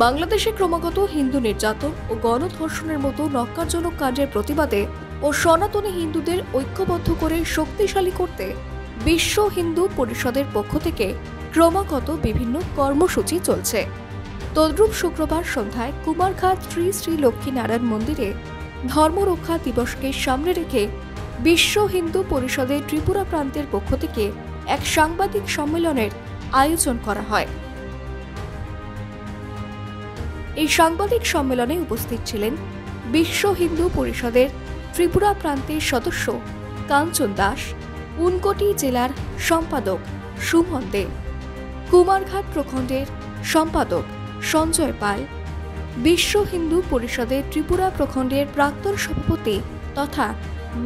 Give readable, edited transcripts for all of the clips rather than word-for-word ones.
বাংলাদেশে ক্রমাগত হিন্দু নির্যাতন ও গণধর্ষণের মতো ন্যক্কারজনক কাণ্ডের প্রতিবাদে ও সনাতনী হিন্দুদের ঐক্যবদ্ধ করে শক্তিশালী করতে বিশ্ব হিন্দু পরিষদের পক্ষ থেকে ক্রমাগত বিভিন্ন কর্মসূচি চলছে। তদ্রূপ শুক্রবার সন্ধ্যায় কুমারঘাট শ্রী শ্রী লক্ষ্মীনারায়ণ মন্দিরে ধর্মরক্ষা দিবসকে সামনে রেখে বিশ্ব হিন্দু পরিষদের ত্রিপুরা প্রান্তের পক্ষ থেকে এক সাংবাদিক সম্মেলনের আয়োজন করা হয়। এই সাংবাদিক সম্মেলনে উপস্থিত ছিলেন বিশ্ব হিন্দু পরিষদের ত্রিপুরা প্রান্তের সদস্য কাঞ্চন দাস, উনকোটি জেলার সম্পাদক সুমন দে, কুমারঘাট প্রখণ্ডের সম্পাদক সঞ্জয় পাল, বিশ্ব হিন্দু পরিষদের ত্রিপুরা প্রখণ্ডের প্রাক্তন সভাপতি তথা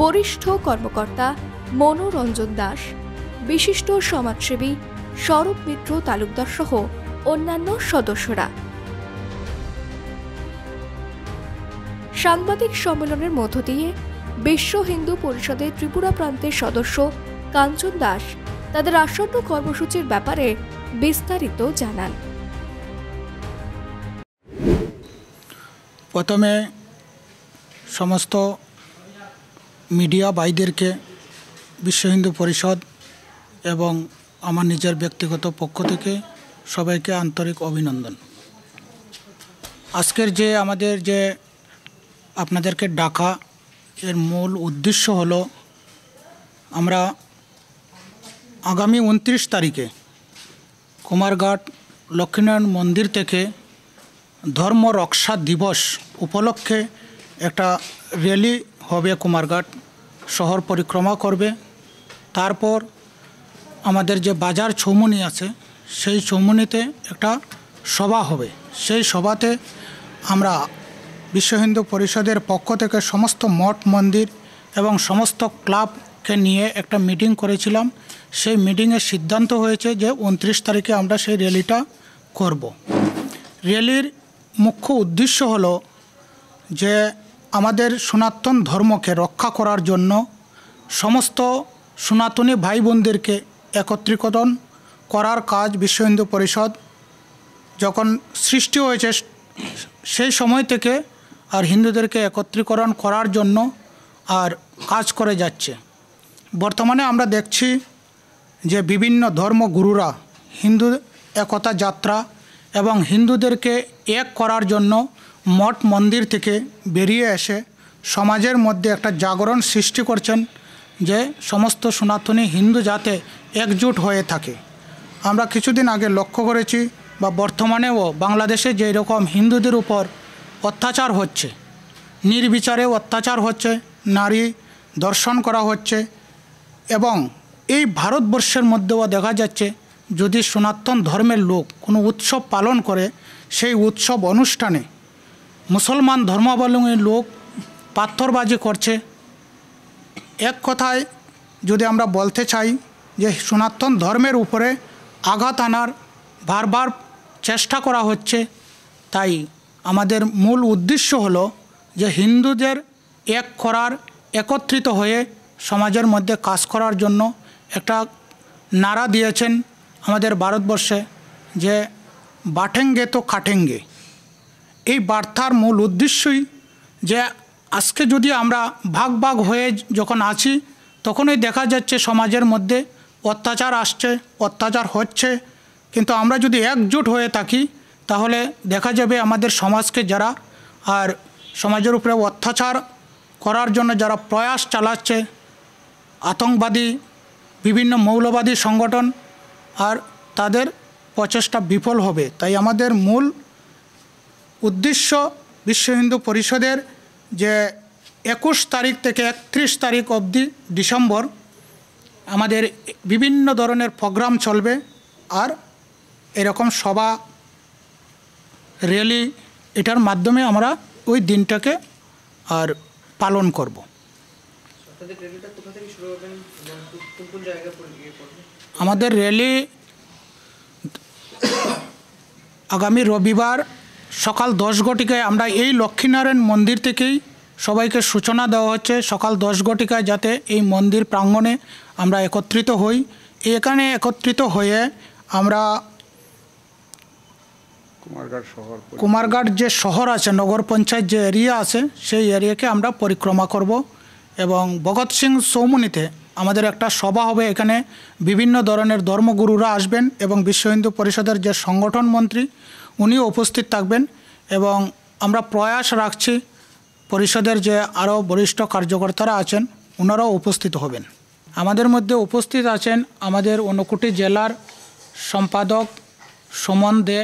বরিষ্ঠ কর্মকর্তা মনোরঞ্জন দাস, বিশিষ্ট সমাজসেবী স্বরূপ মিত্র তালুকদার সহ অন্যান্য সদস্যরা। সাংবাদিক সম্মেলনের মধ্য দিয়ে বিশ্ব হিন্দু পরিষদের ত্রিপুরা প্রান্তের সদস্য কাঞ্চন দাস তাদের আসন্ন কর্মসূচির ব্যাপারে বিস্তারিত জানান। প্রথমে সমস্ত মিডিয়া ভাইদেরকে বিশ্ব হিন্দু পরিষদ এবং আমার নিজের ব্যক্তিগত পক্ষ থেকে সবাইকে আন্তরিক অভিনন্দন। আজকের যে আমাদের যে আপনাদেরকে ডাকা এর মূল উদ্দেশ্য হলো আমরা আগামী 29 তারিখে কুমারঘাট লক্ষ্মীনারায়ণ মন্দির থেকে ধর্ম রক্ষা দিবস উপলক্ষে একটা র্যালি হবে, কুমারঘাট শহর পরিক্রমা করবে। তারপর আমাদের যে বাজার চৌমুনি আছে সেই চৌমুনিতে একটা সভা হবে। সেই সভাতে আমরা বিশ্ব হিন্দু পরিষদের পক্ষ থেকে সমস্ত মঠ মন্দির এবং সমস্ত ক্লাবকে নিয়ে একটা মিটিং করেছিলাম। সেই মিটিংয়ের সিদ্ধান্ত হয়েছে যে 29 তারিখে আমরা সেই র্যালিটা করব। র্যালির মুখ্য উদ্দেশ্য হলো যে আমাদের সনাতন ধর্মকে রক্ষা করার জন্য সমস্ত সনাতনী ভাই বোনদেরকে একত্রীকরণ করার কাজ বিশ্ব হিন্দু পরিষদ যখন সৃষ্টি হয়েছে সেই সময় থেকে আর হিন্দুদেরকে একত্রীকরণ করার জন্য আর কাজ করে যাচ্ছে। বর্তমানে আমরা দেখছি যে বিভিন্ন ধর্মগুরুরা হিন্দু একতা যাত্রা এবং হিন্দুদেরকে এক করার জন্য মঠ মন্দির থেকে বেরিয়ে এসে সমাজের মধ্যে একটা জাগরণ সৃষ্টি করছেন যে সমস্ত সনাতনী হিন্দু যাতে একজোট হয়ে থাকে। আমরা কিছুদিন আগে লক্ষ্য করেছি বা বর্তমানেও বাংলাদেশে যে রকম হিন্দুদের উপর অত্যাচার হচ্ছে, নির্বিচারে অত্যাচার হচ্ছে, নারী ধর্ষণ করা হচ্ছে এবং এই ভারতবর্ষের মধ্যেও দেখা যাচ্ছে যদি সনাতন ধর্মের লোক কোনো উৎসব পালন করে সেই উৎসব অনুষ্ঠানে মুসলমান ধর্মাবলম্বী লোক পাথরবাজি করছে। এক কথায় যদি আমরা বলতে চাই যে সনাতন ধর্মের উপরে আঘাত আনার বারবার চেষ্টা করা হচ্ছে। তাই আমাদের মূল উদ্দেশ্য হলো যে হিন্দুদের এক করার, একত্রিত হয়ে সমাজের মধ্যে কাজ করার জন্য একটা নারা দিয়েছেন আমাদের ভারতবর্ষে যে বাটেঙ্গে তো কাটেঙ্গে। এই বার্তার মূল উদ্দেশ্যই যে আজকে যদি আমরা ভাগ ভাগ হয়ে যখন আছি তখনই দেখা যাচ্ছে সমাজের মধ্যে অত্যাচার আসছে, অত্যাচার হচ্ছে, কিন্তু আমরা যদি একজোট হয়ে থাকি তাহলে দেখা যাবে আমাদের সমাজকে যারা আর সমাজের উপরে অত্যাচার করার জন্য যারা প্রয়াস চালাচ্ছে, আতঙ্কবাদী বিভিন্ন মৌলবাদী সংগঠন, আর তাদের প্রচেষ্টা বিফল হবে। তাই আমাদের মূল উদ্দেশ্য বিশ্ব হিন্দু পরিষদের যে 21 তারিখ থেকে 31 তারিখ অবধি ডিসেম্বর আমাদের বিভিন্ন ধরনের প্রোগ্রাম চলবে আর এরকম সভা র্যালি এটার মাধ্যমে আমরা ওই দিনটাকে আর পালন করব। আমাদের র্যালি আগামী রবিবার সকাল 10 ঘটিকায় আমরা এই লক্ষ্মীনারায়ণ মন্দির থেকেই সবাইকে সূচনা দেওয়া হচ্ছে। সকাল 10 ঘটিকায় যাতে এই মন্দির প্রাঙ্গণে আমরা একত্রিত হই। এখানে একত্রিত হয়ে আমরা কুমারঘাট যে শহর আছে, নগর পঞ্চায়েত যে এরিয়া আছে, সেই এরিয়াকে আমরা পরিক্রমা করব এবং ভগৎ সিং চৌমুনিতে আমাদের একটা সভা হবে। এখানে বিভিন্ন ধরনের ধর্মগুরুরা আসবেন এবং বিশ্ব হিন্দু পরিষদের যে সংগঠন মন্ত্রী উনিও উপস্থিত থাকবেন এবং আমরা প্রয়াস রাখছি পরিষদের যে আরও বরিষ্ঠ কার্যকর্তারা আছেন ওনারাও উপস্থিত হবেন। আমাদের মধ্যে উপস্থিত আছেন আমাদের ঊনকোটি জেলার সম্পাদক সুমন দে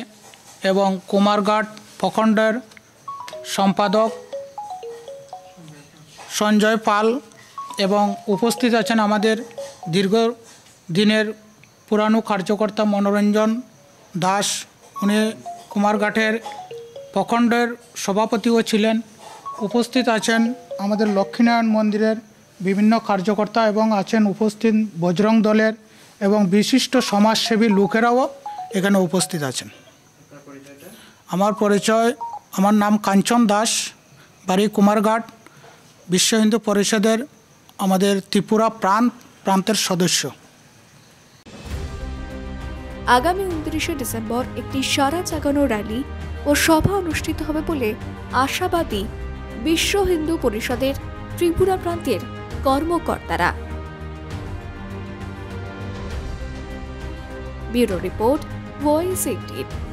এবং কুমারঘাট প্রখণ্ডের সম্পাদক সঞ্জয় পাল এবং উপস্থিত আছেন আমাদের দীর্ঘদিনের পুরানো কার্যকর্তা মনোরঞ্জন দাস, উনি কুমারঘাটের প্রখণ্ডের সভাপতিও ছিলেন। উপস্থিত আছেন আমাদের লক্ষ্মীনারায়ণ মন্দিরের বিভিন্ন কার্যকর্তা এবং আছেন উপস্থিত বজরং দলের এবং বিশিষ্ট সমাজসেবী লোকেরাও এখানে উপস্থিত আছেন। আমার পরিচয়, আমার নাম কাঞ্চন দাস, বাড়ি কুমারঘাট, বিশ্ব হিন্দু পরিষদের আমাদের ত্রিপুরা প্রান্তের সদস্য। আগামী 29শে ডিসেম্বর একটি সারা জাগানো র্যালি ও সভা অনুষ্ঠিত হবে বলে আশাবাদী বিশ্ব হিন্দু পরিষদের ত্রিপুরা প্রান্তের কর্মকর্তারা। Bureau report, voice 18।